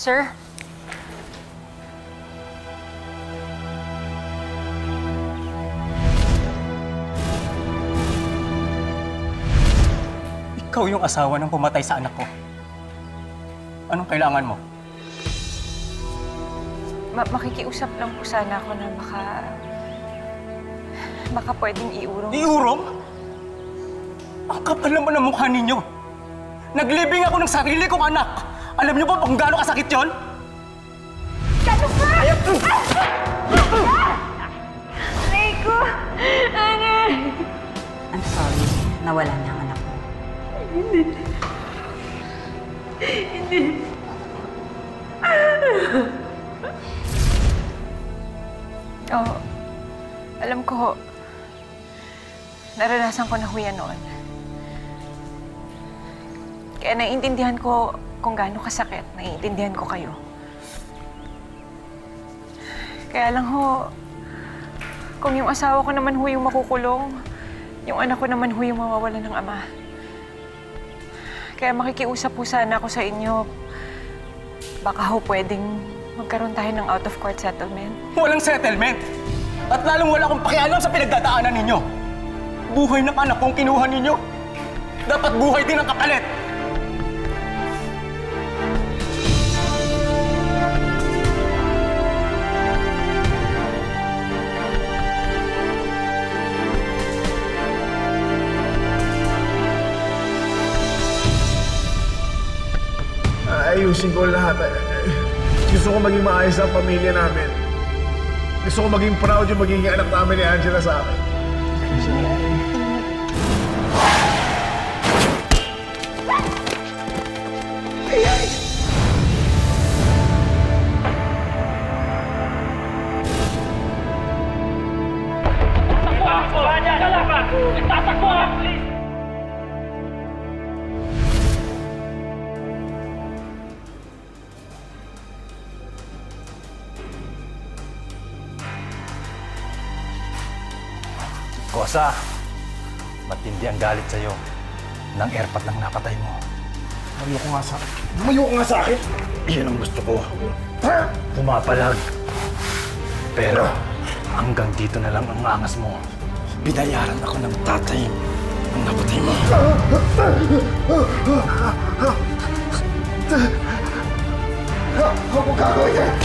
Sir? Ikaw yung asawa ng pumatay sa anak ko. Anong kailangan mo? Makikiusap lang po sana ako na baka pwedeng iurong. Iurong? Ang kapal naman ang mukha ninyo. Naglibing ako ng sarili kong anak. Alam niyo ba kung gaano kasakit yon? Gano'n ka! Aray ko! Aray! I'm sorry. Nawala niya ang anak mo. Hindi. Hindi. Oo. Alam ko, naranasan ko na ho yan noon. Kaya naiintindihan ko kung gaano kasakit. Naiintindihan ko kayo. Kaya lang ho, kung yung asawa ko naman ho yung makukulong, yung anak ko naman ho yung mawawalan ng ama. Kaya makikiusap po sana ako sa inyo. Baka ho pwedeng magkaroon tayo ng out-of-court settlement. Walang settlement! At lalong wala akong pakialam sa pinagdadaanan ninyo. Buhay ng anak kong kinuha ninyo. Dapat buhay din ang kapalit! Ayusin ko lahat. Gusto ko maging maayos ang pamilya namin. Gusto ko maging proud yung magiging anak namin ni Angela sa akin. Tatakbo ka! Please! Kosa, matindi ang galit sa'yo. Nang airpot lang napatay mo. Lumayo ka nga sa akin! Iyon ang gusto ko. Pumapalag. Pero hanggang dito na lang ang angas mo. Binayaran ako ng tatay ang napatay mo. Huwag mo gagawin yan!